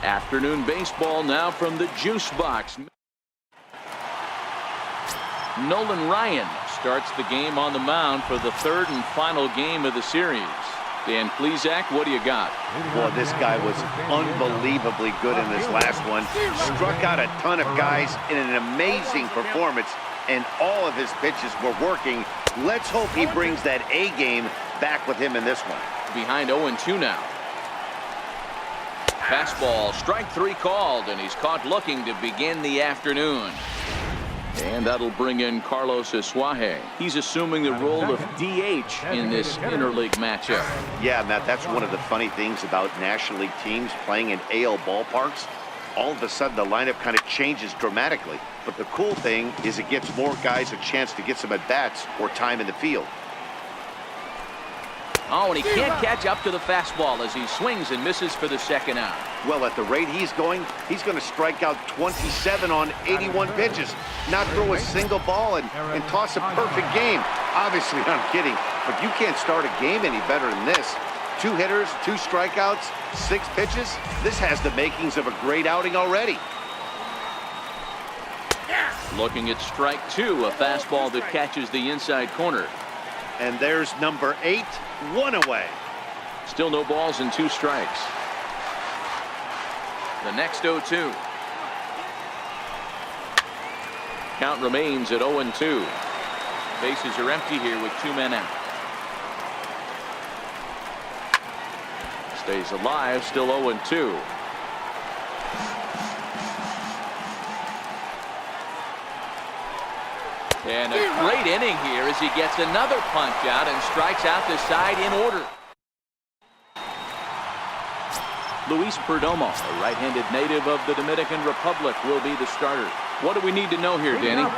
Afternoon baseball now from the juice box. Nolan Ryan starts the game on the mound for the third and final game of the series. Dan Plesac, what do you got? Well, this guy was unbelievably good in this last one. Struck out a ton of guys in an amazing performance, and all of his pitches were working. Let's hope he brings that A game back with him in this one. Behind 0-2 now. Fastball, strike three called, and he's caught looking to begin the afternoon. And that'll bring in Carlos Asuaje. He's assuming the role of DH in this interleague matchup. Yeah, Matt, that's one of the funny things about National League teams playing in AL ballparks. All of a sudden, the lineup kind of changes dramatically. But the cool thing is it gives more guys a chance to get some at-bats or time in the field. Oh, and he can't catch up to the fastball as he swings and misses for the second out. Well, at the rate he's going to strike out 27 on 81 pitches, not throw a single ball, and toss a perfect game. Obviously, I'm kidding, but you can't start a game any better than this. 2 hitters, 2 strikeouts, 6 pitches. This has the makings of a great outing already. Looking at strike 2, a fastball that catches the inside corner. And there's number 8, 1 away. Still no balls and 2 strikes. The next 0-2. Count remains at 0-2. Bases are empty here with 2 men out. Stays alive, still 0-2. And a great inning here as he gets another punch out and strikes out the side in order. Luis Perdomo, a right-handed native of the Dominican Republic, will be the starter. What do we need to know here, Danny?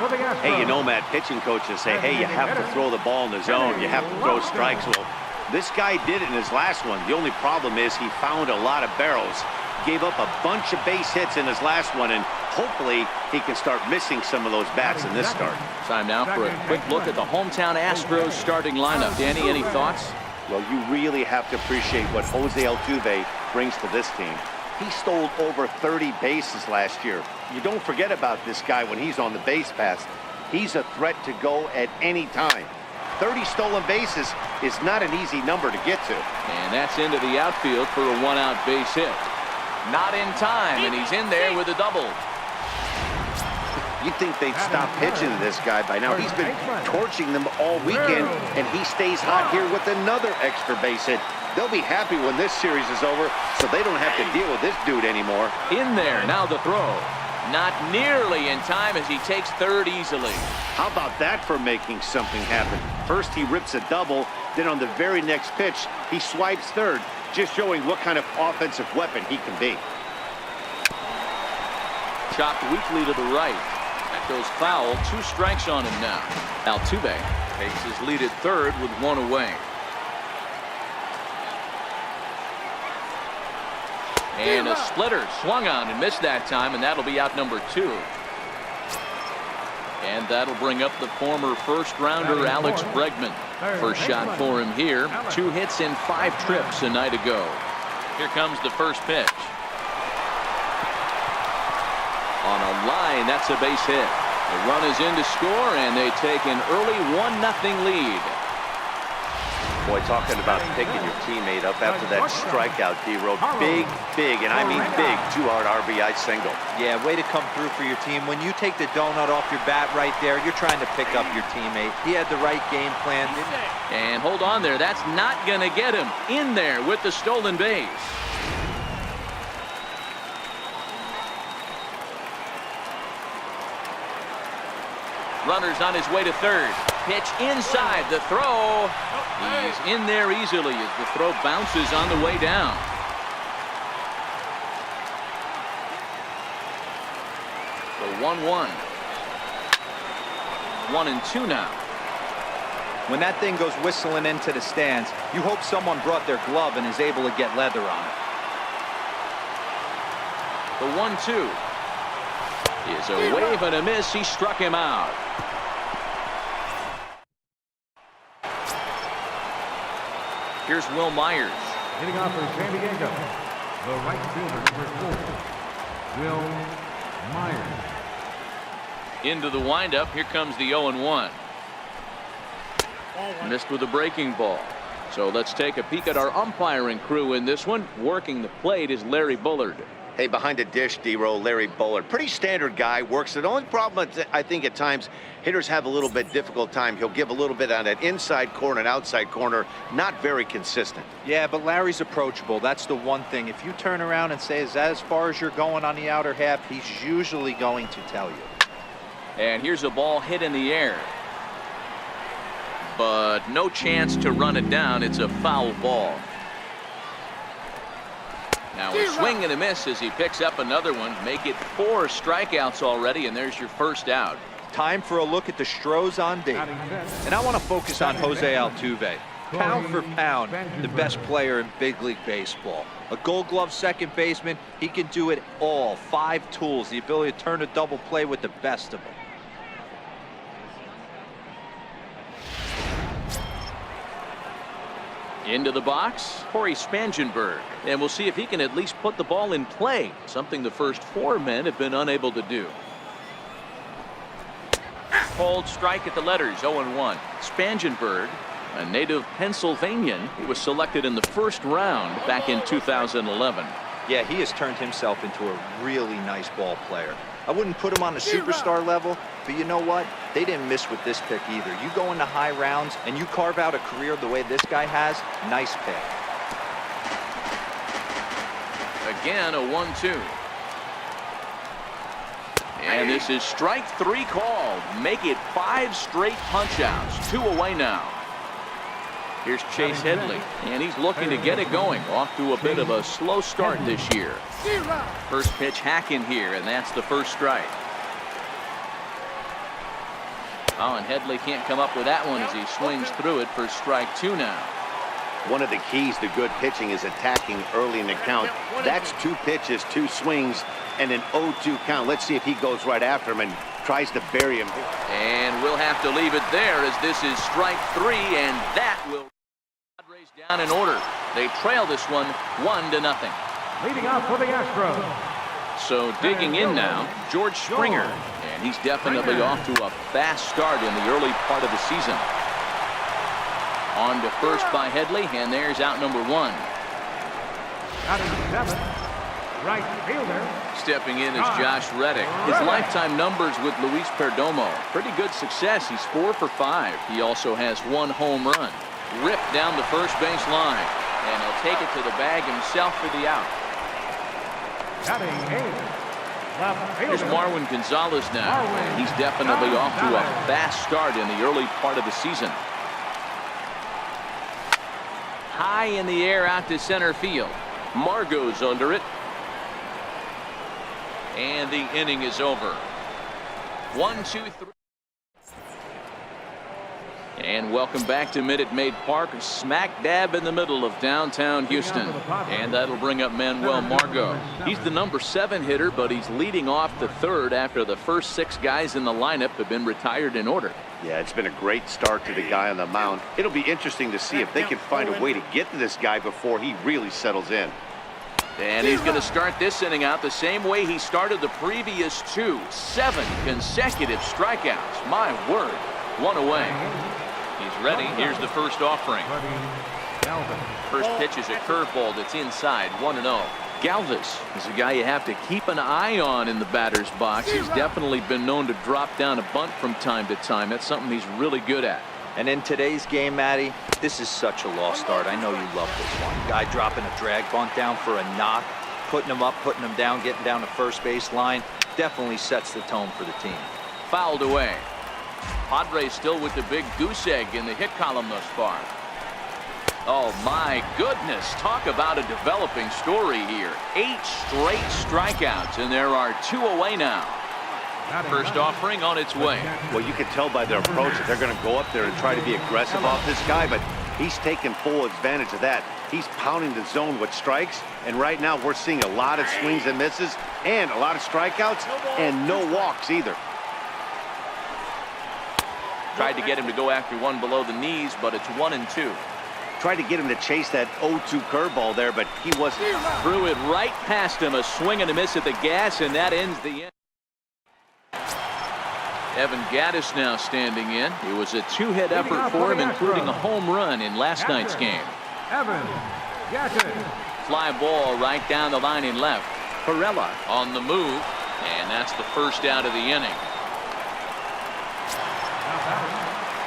Hey, you know, Matt, pitching coaches say, hey, you have to throw the ball in the zone. You have to throw strikes. Well, this guy did it in his last one. The only problem is he found a lot of barrels. Gave up a bunch of base hits in his last one, and hopefully he can start missing some of those bats in this start. Time now for a quick look at the hometown Astros starting lineup. Danny, any thoughts? Well, you really have to appreciate what Jose Altuve brings to this team. He stole over 30 bases last year. You don't forget about this guy when he's on the base paths. He's a threat to go at any time. 30 stolen bases is not an easy number to get to. And that's into the outfield for a 1-out base hit. Not in time, and he's in there with a double. You'd think they'd stop pitching to this guy by now. He's been torching them all weekend, and he stays hot here with another extra base hit. They'll be happy when this series is over, so they don't have to deal with this dude anymore. In there, now the throw. Not nearly in time as he takes third easily. How about that for making something happen? First, he rips a double, then on the very next pitch, he swipes third, just showing what kind of offensive weapon he can be. Chopped weakly to the right. That goes foul. 2 strikes on him now. Altuve takes his lead at third with 1 away. And a splitter swung on and missed that time, and that'll be out number 2. And that'll bring up the former first-rounder Alex Bregman. First shot for him here. 2 hits in 5 trips a night ago. Here comes the first pitch. On a line, that's a base hit. The run is in to score, and they take an early 1-0 lead. Boy, talking about picking your teammate up after that strikeout, D-Row. Big, and I mean big, 2-hard RBI single. Yeah, way to come through for your team. When you take the donut off your bat right there, you're trying to pick up your teammate. He had the right game plan. And hold on there. That's not going to get him in there with the stolen base. Runner's on his way to third. Pitch inside the throw. He's in there easily as the throw bounces on the way down. The 1-1. 1-2 now. When that thing goes whistling into the stands, you hope someone brought their glove and is able to get leather on it. The 1-2 is a wave and a miss. He struck him out. Here's Will Myers. Hitting off for San Diego, The right fielder, number 4, Will Myers. Into the windup. Here comes the 0-1. Missed with a breaking ball. So let's take a peek at our umpiring crew in this one. Working the plate is Larry Bullard. Hey, behind the dish, D-Roll, Larry Bullard. Pretty standard guy, works it. The only problem, I think, at times, hitters have a little bit difficult time. He'll give a little bit on that inside corner and outside corner. Not very consistent. Yeah, but Larry's approachable. That's the one thing. If you turn around and say, is that as far as you're going on the outer half, he's usually going to tell you. And here's a ball hit in the air. But no chance to run it down. It's a foul ball. Now a swing and a miss as he picks up another one. Make it 4 strikeouts already, and there's your first out. Time for a look at the Astros on D. And I want to focus on Jose Altuve. Pound for pound, the best player in big league baseball. A Gold Glove second baseman, he can do it all. 5 tools, the ability to turn a double play with the best of them. Into the box, Corey Spangenberg. And we'll see if he can at least put the ball in play, something the first 4 men have been unable to do. Called strike at the letters, 0-1. Spangenberg, a native Pennsylvanian, he was selected in the first round back in 2011. Yeah, he has turned himself into a really nice ball player. I wouldn't put him on the superstar level, but you know what? They didn't miss with this pick either. You go into high rounds and you carve out a career the way this guy has, nice pick. Again, a 1-2. And this is strike 3 called. Make it 5 straight punch-outs. 2 away now. Here's Chase Headley, and he's looking to get it going. Off to a bit of a slow start this year. First pitch hack in here, and that's the first strike. Oh, and Headley can't come up with that one as he swings through it for strike 2 now. One of the keys to good pitching is attacking early in the count. That's 2 pitches, 2 swings, and an 0-2 count. Let's see if he goes right after him and tries to bury him. And we'll have to leave it there as this is strike 3, and that will Padres down in order. They trail this one 1-0. Leading off for the Astros. So digging in now, George Springer, and he's definitely off to a fast start in the early part of the season. On to first by Headley, and there's out number 1. Batting 7, right fielder. Stepping in is Josh Reddick. His lifetime numbers with Luis Perdomo. Pretty good success. He's 4 for 5. He also has 1 home run. Ripped down the first base line, and he'll take it to the bag himself for the out. Batting 8, left fielder. Here's Marwin Gonzalez now. And he's definitely off to a fast start in the early part of the season. High in the air out to center field. Margot's under it. And the inning is over. 1, 2, 3. And welcome back to Minute Maid Park, smack dab in the middle of downtown Houston. And that'll bring up Manuel Margot. He's the number 7 hitter, but he's leading off the 3rd after the first 6 guys in the lineup have been retired in order. Yeah, it's been a great start to the guy on the mound. It'll be interesting to see if they can find a way to get to this guy before he really settles in. And he's going to start this inning out the same way he started the previous 2. 7 consecutive strikeouts. My word. 1 away. He's ready. Here's the first offering. First pitch is a curveball that's inside. 1-0. Galvis is a guy you have to keep an eye on in the batter's box. He's definitely been known to drop down a bunt from time to time. That's something he's really good at. And in today's game, Matty, this is such a lost start. I know you love this one. Guy dropping a drag bunt down for a knock, putting him up, putting him down, getting down the first base line. Definitely sets the tone for the team. Fouled away. Padres still with the big goose egg in the hit column thus far. Oh, my goodness. Talk about a developing story here. 8 straight strikeouts, and there are 2 away now. First offering on its way. Well, you can tell by their approach that they're going to go up there and try to be aggressive off this guy, but he's taking full advantage of that. He's pounding the zone with strikes, and right now we're seeing a lot of swings and misses and a lot of strikeouts and no walks either. Tried to get him to go after one below the knees, but it's 1-2. Tried to get him to chase that 0-2 curveball there, but he wasn't. Threw it right past him. A swing and a miss at the gas, and that ends the inning. Evan Gattis now standing in. It was a two-hit effort for him, including a home run in last night's game. Evan Gattis. Fly ball right down the line in left. Perella on the move, and that's the first out of the inning.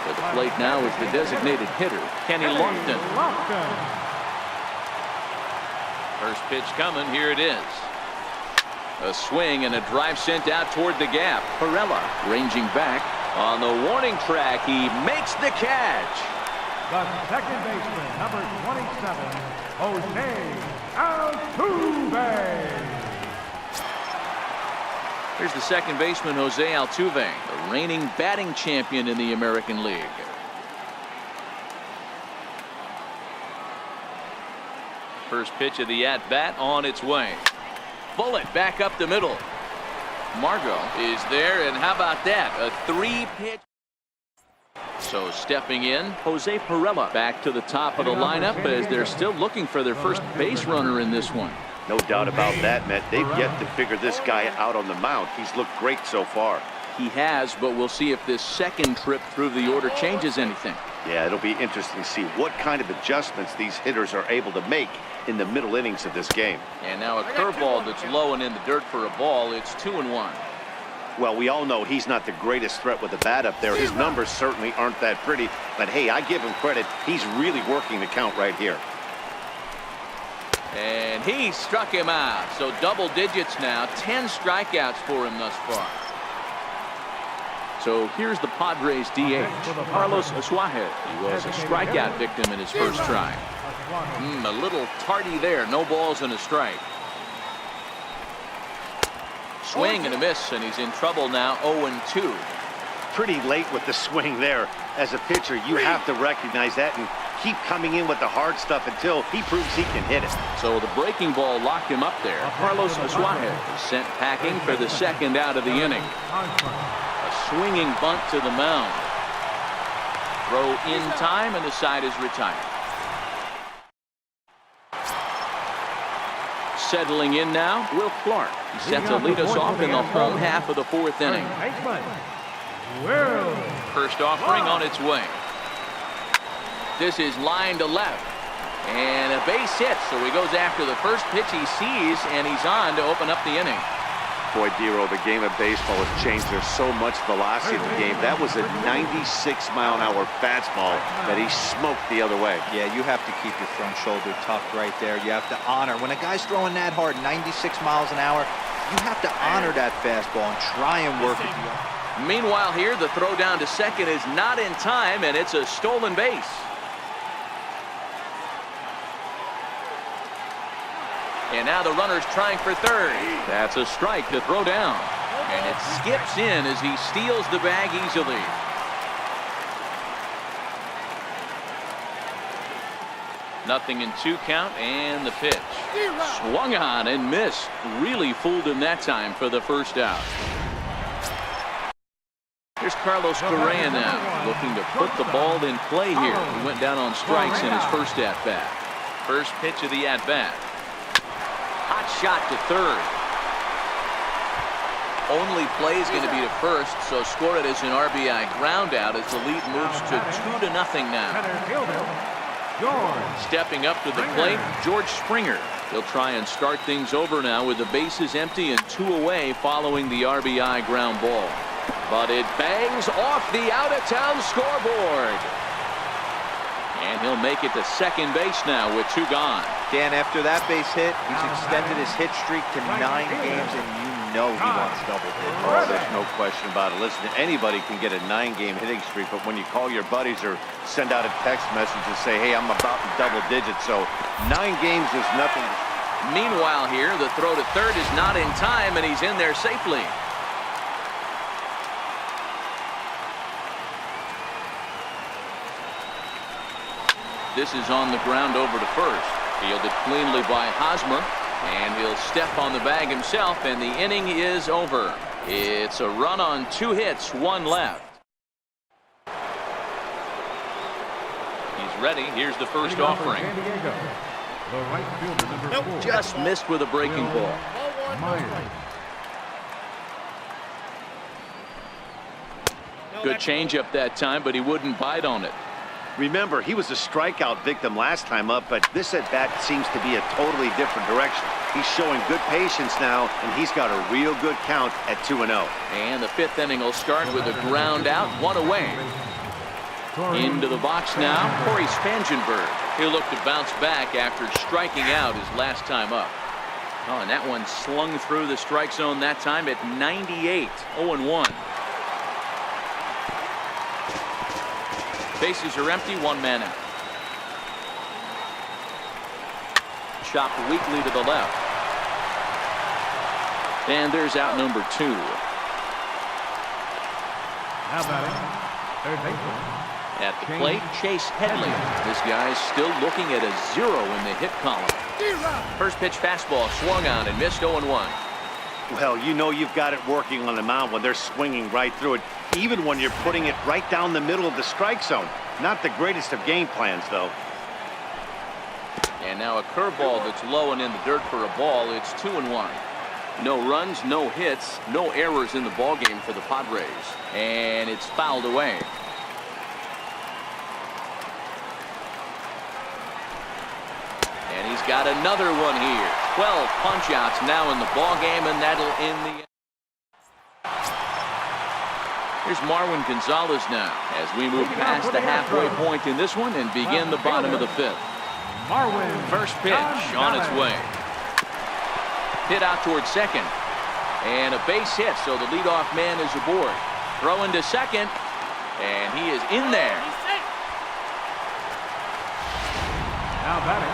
At the plate now is the designated hitter, Kenny Lofton. First pitch coming. Here it is. A swing and a drive sent out toward the gap. Perella ranging back on the warning track. He makes the catch. The second baseman, number 27, Jose Altuve. Here's the second baseman, Jose Altuve, the reigning batting champion in the American League. First pitch of the at-bat on its way. Bullet back up the middle. Margot is there, and how about that? A three-pitch. So stepping in, Jose Perella back to the top of the lineup as they're still looking for their first base runner in this one. No doubt about that, Matt. They've yet to figure this guy out on the mound. He's looked great so far. He has, but we'll see if this second trip through the order changes anything. Yeah, it'll be interesting to see what kind of adjustments these hitters are able to make in the middle innings of this game. And now a curveball that's low and in the dirt for a ball. It's 2-1. Well, we all know he's not the greatest threat with the bat up there. His numbers certainly aren't that pretty, but hey, I give him credit. He's really working the count right here. And he struck him out. So double digits now. 10 strikeouts for him thus far. So here's the Padres DH, Carlos Asuaje. He was a strikeout victim in his first try. A little tardy there. No balls and a strike. Swing and a miss, and he's in trouble now. 0-2. Pretty late with the swing there. As a pitcher, you have to recognize that and keep coming in with the hard stuff until he proves he can hit it. So the breaking ball locked him up there. Carlos Asuaje is sent packing for the second out of the inning. A swinging bunt to the mound. Throw in time, and the side is retired. Settling in now, Will Clark. He set to lead us off in the home half of the fourth inning. First offering on its way. This is line to left. And a base hit, so he goes after the first pitch he sees, and he's on to open up the inning. Boy, Dero, the game of baseball has changed. There's so much velocity in the game. That was a 96-mile-an-hour fastball that he smoked the other way. Yeah, you have to keep your front shoulder tucked right there. You have to honor. When a guy's throwing that hard, 96 miles an hour, you have to honor that fastball and try and work it. Meanwhile here, the throw down to second is not in time, and it's a stolen base. And now the runner's trying for third. That's a strike to throw down. And it skips in as he steals the bag easily. Nothing in 2 count, and the pitch. Swung on and missed. Really fooled him that time for the first out. Here's Carlos Correa now, looking to put the ball in play here. He went down on strikes in his first at-bat. First pitch of the at-bat. Hot shot to third. Only play is going to be to first, so score it as an RBI ground out as the lead moves to 2-0 now. Stepping up to the plate, George Springer. He'll try and start things over now with the bases empty and 2 away following the RBI ground ball. But it bangs off the out-of-town scoreboard. And he'll make it to second base now with 2 gone. Dan, after that base hit, he's extended his hit streak to 9 games, and you know he wants double digits. Oh, there's no question about it. Listen, anybody can get a 9-game hitting streak, but when you call your buddies or send out a text message and say, hey, I'm about in double digits, so 9 games is nothing. Meanwhile here, the throw to third is not in time, and he's in there safely. This is on the ground over to first. Fielded cleanly by Hosmer, and he'll step on the bag himself, and the inning is over. It's a run on 2 hits, 1 left. He's ready. Here's the first offering. San Diego, the right fielder, number 4. Just missed with a breaking ball. Myers. Good changeup that time, but he wouldn't bite on it. Remember, he was a strikeout victim last time up, but this at-bat seems to be a totally different direction. He's showing good patience now, and he's got a real good count at 2-0. And the 5th inning will start with a ground out, 1 away. Into the box now, Corey Spangenberg. He'll look to bounce back after striking out his last time up. Oh, and that one slung through the strike zone that time at 98, 0-1. Bases are empty, 1 man out. Chopped weakly to the left. And there's out number 2. Now batting, third baseman. At the plate, Chase Headley. This guy's still looking at a 0 in the hit column. First pitch fastball swung on and missed, 0-1. Well, you know you've got it working on the mound when they're swinging right through it, even when you're putting it right down the middle of the strike zone. Not the greatest of game plans, though. And now a curveball that's low and in the dirt for a ball. It's 2-1. No runs, no hits, no errors in the ballgame for the Padres. And it's fouled away. And he's got another one here. 12 punch-outs now in the ballgame, and that'll end the... Here's Marwin Gonzalez now as we move past the halfway point in this one and begin the bottom of the 5th. First pitch on its way. Hit out towards second. And a base hit, so the leadoff man is aboard. Throw into second, and he is in there. Now batting.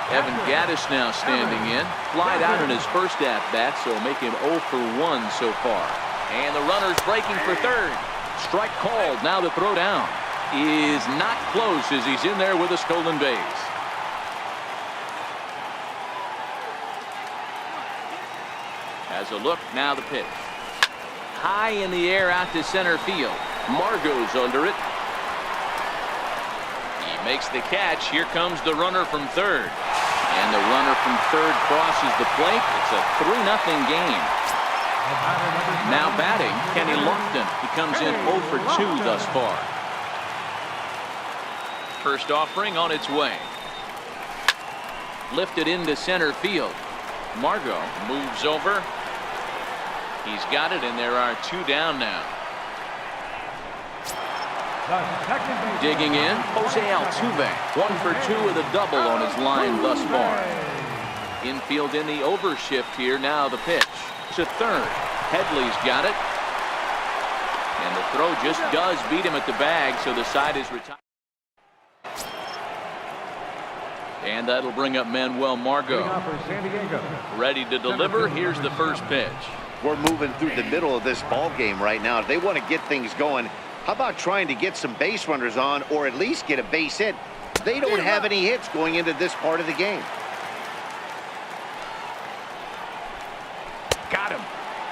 Evan Gaddis now standing in. Flied out in his first at-bat, so make him 0 for 1 so far. And the runner's breaking for third. Strike called. Now the throw down is not close as he's in there with a stolen base. As a look, now the pitch. High in the air out to center field. Margot's under it. He makes the catch. Here comes the runner from third. And the runner from third crosses the plate. It's a 3-0 game. Now batting, Kenny Lofton. He comes in 0 for 2 thus far. First offering on its way. Lifted into center field. Margot moves over. He's got it, and there are 2 down now. Digging in, Jose Altuve. 1 for 2 with a double on his line thus far. Infield in the overshift here. Now the pitch to third. Headley's got it. And the throw just does beat him at the bag, so the side is retired. And that'll bring up Manuel Margot. Ready to deliver. Here's the first pitch. We're moving through the middle of this ball game right now. If they want to get things going, how about trying to get some base runners on, or at least get a base hit? They don't have any hits going into this part of the game. Got him.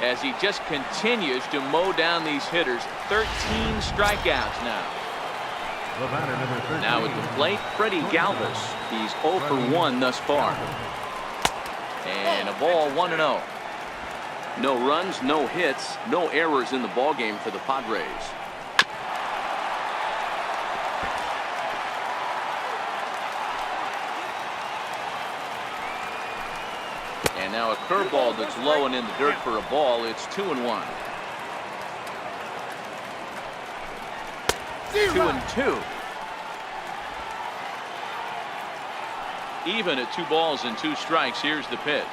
As he just continues to mow down these hitters. 13 strikeouts now. Now at the plate, Freddie Galvis. He's 0 for 1 thus far. And a ball, 1-0. No runs, no hits, no errors in the ballgame for the Padres. And now a curveball that's low and in the dirt for a ball. It's 2-1. 2-2. Even at 2 balls and 2 strikes. Here's the pitch.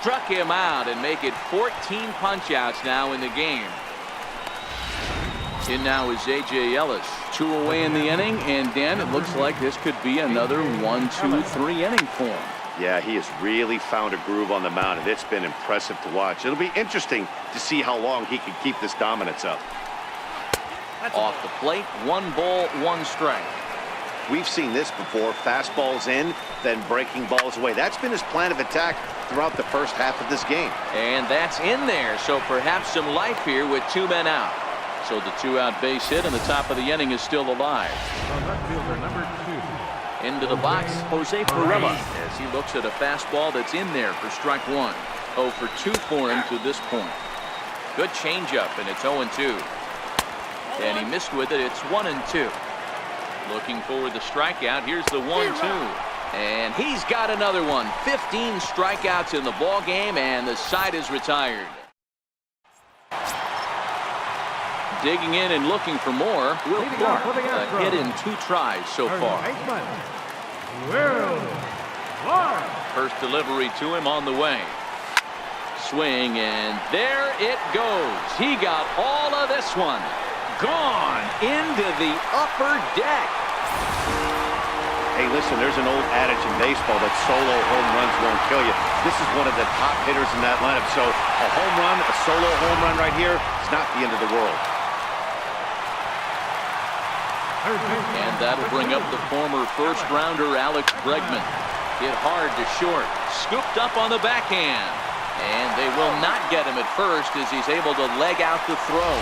Struck him out and make it 14 punch-outs now in the game. In now is A.J. Ellis. 2 away in the inning, and Dan, it looks like this could be another 1, 2, 3 inning for him. Yeah, he has really found a groove on the mound, and it's been impressive to watch. It'll be interesting to see how long he can keep this dominance up. Off the plate, 1 ball, 1 strike. We've seen this before. Fastballs in, then breaking balls away. That's been his plan of attack throughout the first half of this game. And that's in there, so perhaps some life here with 2 men out. So the 2-out base hit, and the top of the inning is still alive. The left fielder, number 2. Into the box, Jose Pirela, as he looks at a fastball that's in there for strike 1. 0 for 2 for him to this point. Good changeup, and it's 0-2. And he missed with it. It's 1-2. Looking for the strikeout. Here's the 1-2. And he's got another one. 15 strikeouts in the ball game, and the side is retired. Digging in and looking for more, Will Clark. A hit in 2 tries so far. Will Clark. First delivery to him on the way. Swing, and there it goes. He got all of this one. Gone into the upper deck. Hey, listen, there's an old adage in baseball that solo home runs won't kill you. This is one of the top hitters in that lineup. So a home run, a solo home run right here is not the end of the world. And that'll bring up the former first-rounder Alex Bregman. Hit hard to short. Scooped up on the backhand. And they will not get him at first as he's able to leg out the throw.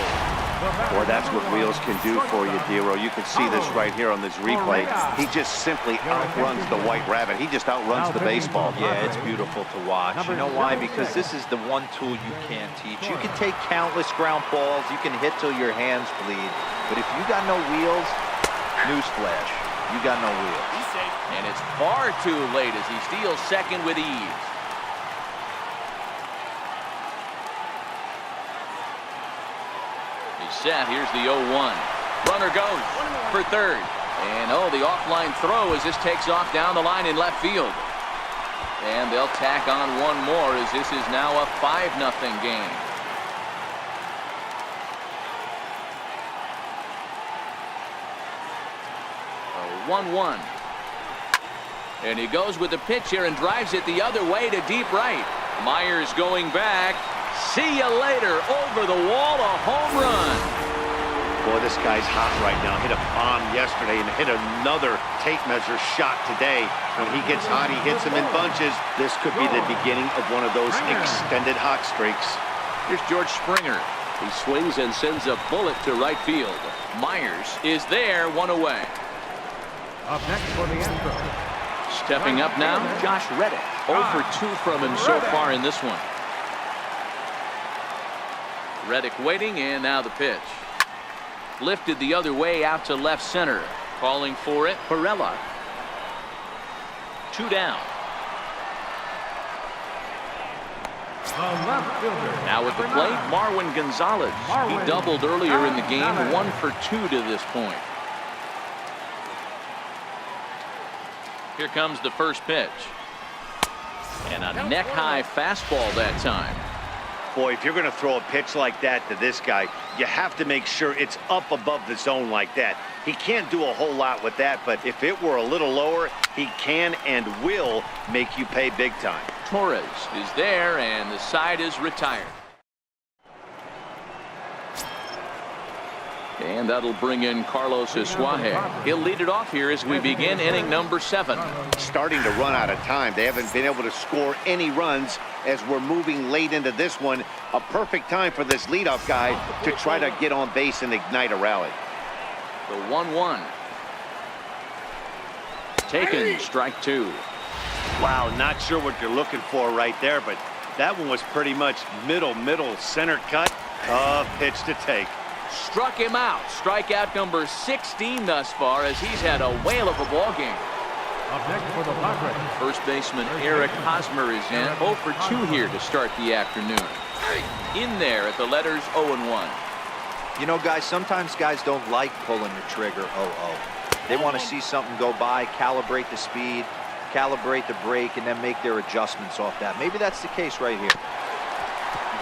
Boy, that's what wheels can do for you, Dero. You can see this right here on this replay. He just simply outruns the White Rabbit. He just outruns the baseball. Yeah, it's beautiful to watch. You know why? Because this is the one tool you can't teach. You can take countless ground balls. You can hit till your hands bleed. But if you got no wheels, newsflash, you got no wheels. And it's far too late as he steals second with ease. He's set. Here's the 0-1. Runner goes for third. And the offline throw as this takes off down the line in left field. And they'll tack on one more as this is now a 5-0 game. A 1-1. And he goes with the pitch here and drives it the other way to deep right. Myers going back. See you later. Over the wall, a home run. Boy, this guy's hot right now. Hit a bomb yesterday and hit another tape measure shot today. When he gets hot, he hits them in bunches. This could be the beginning of one of those extended hot streaks. Here's George Springer. He swings and sends a bullet to right field. Myers is there, one away. Up next for the Astros. Stepping up now, Josh Reddick. 0 for 2 from him so far in this one. Reddick waiting, and now the pitch. Lifted the other way out to left center. Calling for it, Pirela. 2 down. Now at the plate, Marwin Gonzalez. He doubled earlier in the game, 1 for 2 to this point. Here comes the first pitch. And a neck-high fastball that time. Boy, if you're going to throw a pitch like that to this guy, you have to make sure it's up above the zone like that. He can't do a whole lot with that, but if it were a little lower, he can and will make you pay big time. Torres is there, and the side is retired. And that'll bring in Carlos Isuaje. He'll lead it off here as we begin inning number 7. Starting to run out of time. They haven't been able to score any runs as we're moving late into this one. A perfect time for this leadoff guy to try to get on base and ignite a rally. The 1-1. Taken, strike 2. Wow, not sure what you're looking for right there, but that one was pretty much middle, center cut. Tough pitch to take. Struck him out. Strikeout number 16 thus far as he's had a whale of a ball game. Up next for the Padres. First baseman Eric Hosmer is in. 0 for 2 here to start the afternoon. In there at the letters 0-1. You know, guys, sometimes guys don't like pulling the trigger 0-0. They want to see something go by, calibrate the speed, calibrate the break, and then make their adjustments off that. Maybe that's the case right here.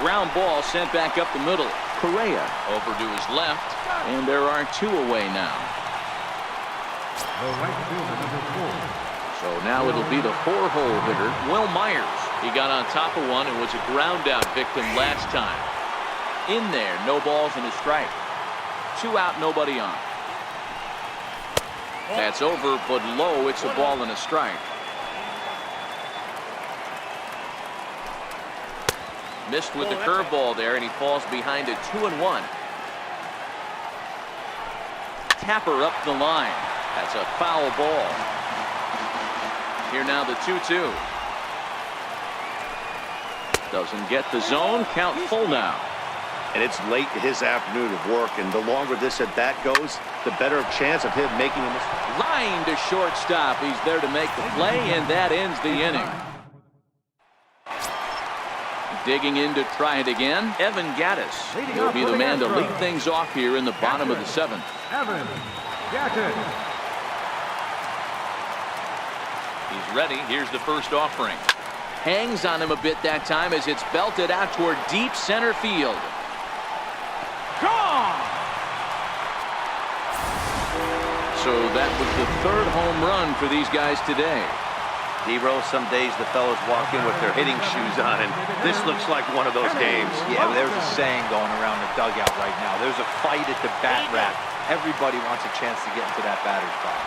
Ground ball sent back up the middle. Correa over to his left, and there are 2 away now. The right fielder, number 4. So now it'll be the 4-hole hitter, Will Myers. He got on top of one and was a ground out victim last time. In there, no balls and a strike. 2 out, nobody on. That's over, but low. It's a ball and a strike. Missed with the curveball there, and he falls behind it 2-1. tapper up the line. That's a foul ball. Here now the 2-2. Doesn't get the zone. Count full now. And it's late in his afternoon of work, and the longer this at bat goes, the better chance of him making a mistake. Line to shortstop. He's there to make the play, and that ends the inning. Digging in to try it again, Evan Gattis. He'll be the man to lead things off here in the bottom of the 7th. Evan Gattis. He's ready. Here's the first offering. Hangs on him a bit that time as it's belted out toward deep center field. Gone! So that was the 3rd home run for these guys today. D-Rose, some days the fellas walk in with their hitting shoes on, and this looks like one of those games. Yeah, there's a saying going around the dugout right now. There's a fight at the bat rack. Everybody wants a chance to get into that batter's box.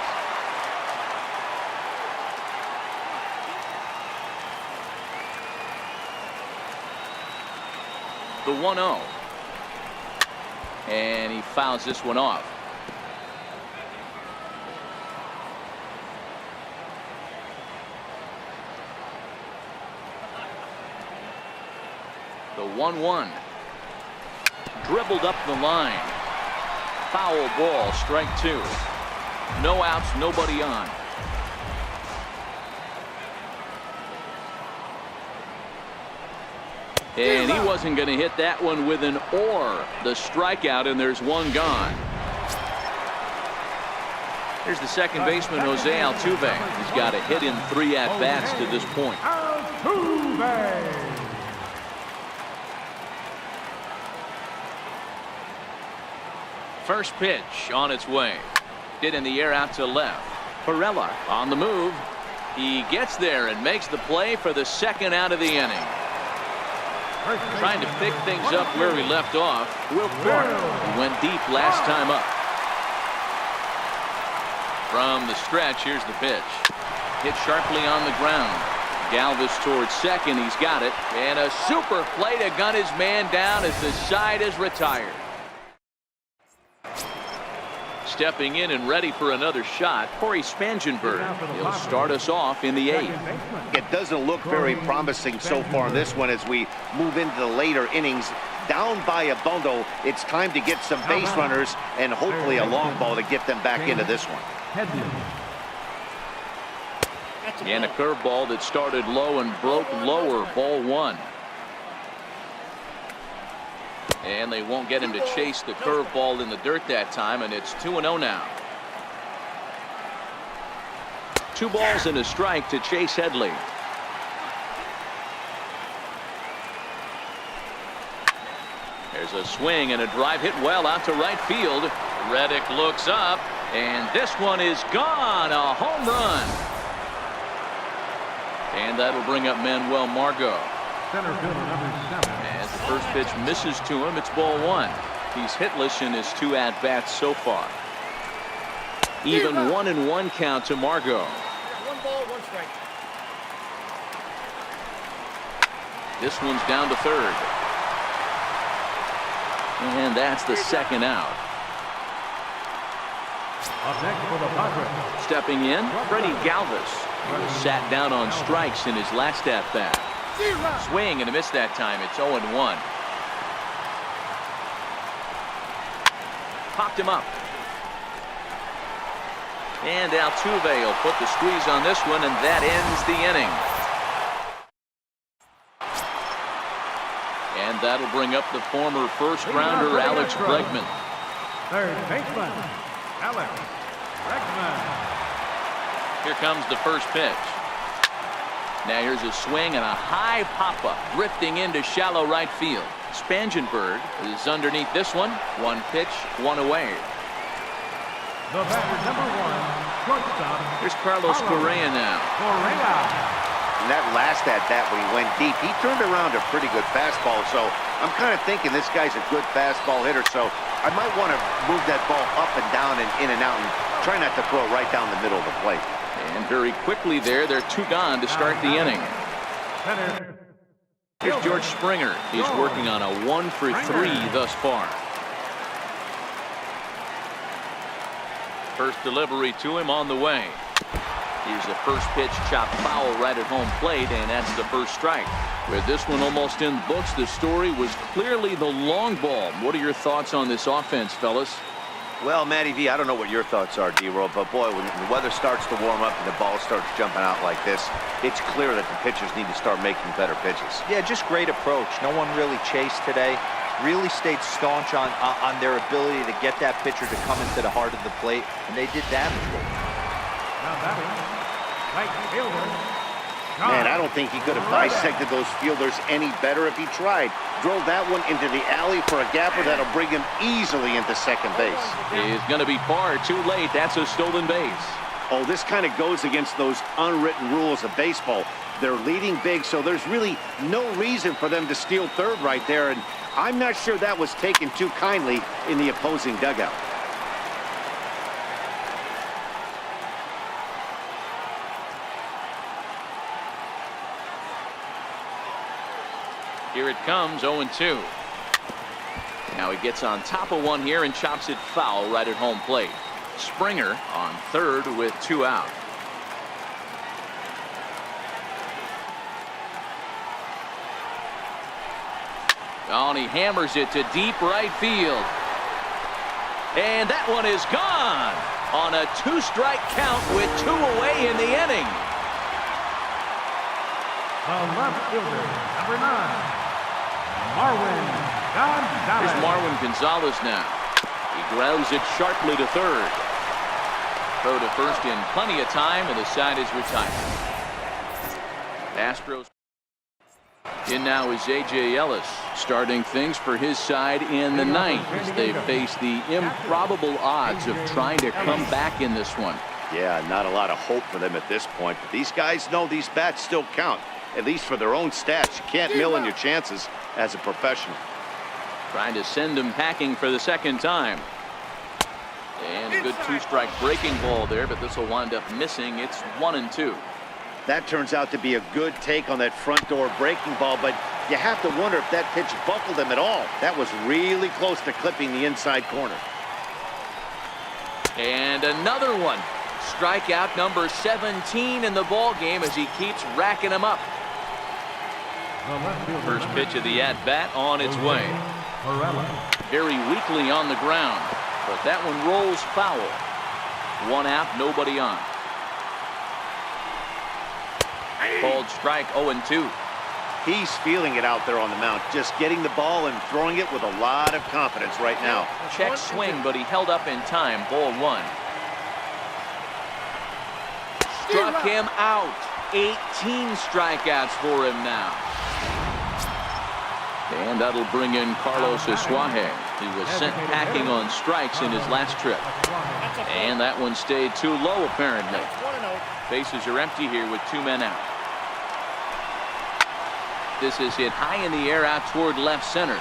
The 1-0. And he fouls this one off. The 1-1. Dribbled up the line. Foul ball, strike 2. No outs, nobody on. And he wasn't going to hit that one with an or. The strikeout, and there's one gone. Here's the second baseman, Jose Altuve. He's got a hit in 3 at-bats to this point. Altuve. First pitch on its way. Hit in the air out to left. Perella on the move. He gets there and makes the play for the 2nd out of the inning. Trying to pick things up where we left off. Will Clark. He went deep last time up. From the stretch, here's the pitch. Hit sharply on the ground. Galvis towards second. He's got it. And a super play to gun his man down as the side is retired. Stepping in and ready for another shot, Corey Spangenberg. He'll start us off in the 8th. It doesn't look very promising so far in this one as we move into the later innings. Down by a bundle, it's time to get some base runners and hopefully a long ball to get them back into this one. And a curveball that started low and broke lower, ball 1. And they won't get him to chase the curveball in the dirt that time, and it's 2-0 now. 2 balls and a strike to Chase Headley. There's a swing and a drive hit well out to right field. Reddick looks up, and this one is gone. A home run. And that'll bring up Manuel Margot. Center fielder number 7. As the first pitch misses to him, it's ball 1. He's hitless in his 2 at-bats so far. Even 1-1 count to Margot. 1 ball, 1 strike. This one's down to 3rd. And that's the 2nd out. Up next for the Padres. Stepping in, Freddie Galvis. He was sat down on strikes in his last at-bat. Swing and a miss that time. It's 0-1. Popped him up. And Altuve will put the squeeze on this one, and that ends the inning. And that'll bring up the former first-rounder Alex Bregman. Third baseman, Alex Bregman. Here comes the first pitch. Now here's a swing and a high pop-up, drifting into shallow right field. Spangenberg is underneath this one. 1 pitch, 1 away. The batter, number 1, shortstop. Here's Carlos Correa now. Correa. And that last at-bat when he went deep, he turned around a pretty good fastball. So I'm kind of thinking this guy's a good fastball hitter. So I might want to move that ball up and down and in and out and try not to throw right down the middle of the plate. And very quickly there, they're 2 gone to start the inning. Here's George Springer. He's working on a 1 for 3 thus far. First delivery to him on the way. Here's a first pitch chopped foul right at home plate, and that's the first strike. With this one almost in the books, the story was clearly the long ball. What are your thoughts on this offense, fellas? Well, Matty V, I don't know what your thoughts are, D-Roll, but boy, when the weather starts to warm up and the ball starts jumping out like this, it's clear that the pitchers need to start making better pitches. Yeah, just great approach. No one really chased today. Really stayed staunch on their ability to get that pitcher to come into the heart of the plate, and they did damage with it. Now batting, right fielder. Man, I don't think he could have dissected those fielders any better if he tried. Drove that one into the alley for a gapper that'll bring him easily into second base. Is going to be far too late. That's a stolen base. Oh, this kind of goes against those unwritten rules of baseball. They're leading big, so there's really no reason for them to steal third right there, and I'm not sure that was taken too kindly in the opposing dugout. Here it comes, 0-2. Now he gets on top of one here and chops it foul right at home plate. Springer on third with 2 out. Oh, and he hammers it to deep right field. And that one is gone on a 2-strike count with 2 away in the inning. The left fielder, number 9, Marwin Gonzalez. Here's Marwin Gonzalez now. He grounds it sharply to third. Throw to first in plenty of time, and the side is retired. Astros. In now is A.J. Ellis, starting things for his side in the ninth as they face the improbable odds of trying to come back in this one. Yeah, not a lot of hope for them at this point, but these guys know these bats still count, at least for their own stats. You can't mill in your chances as a professional. Trying to send him packing for the second time. And a good 2-strike breaking ball there, but this will wind up missing. It's 1-2. That turns out to be a good take on that front door breaking ball, but you have to wonder if that pitch buckled him at all. That was really close to clipping the inside corner. And another one. Strikeout number 17 in the ball game as he keeps racking them up. First pitch of the at-bat on its way. Very weakly on the ground, but that one rolls foul. 1 out, nobody on. Called strike, 0-2. He's feeling it out there on the mound, just getting the ball and throwing it with a lot of confidence right now. Check swing, but he held up in time. Ball 1. Struck him out. 18 strikeouts for him now. And that'll bring in Carlos Isuaje. He was sent packing on strikes in his last trip. And that one stayed too low, apparently. Bases are empty here with 2 men out. This is hit high in the air out toward left center.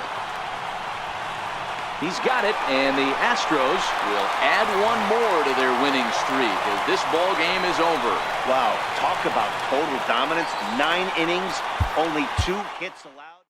He's got it, and the Astros will add 1 more to their winning streak as this ball game is over. Wow, talk about total dominance. 9 innings, only 2 hits allowed.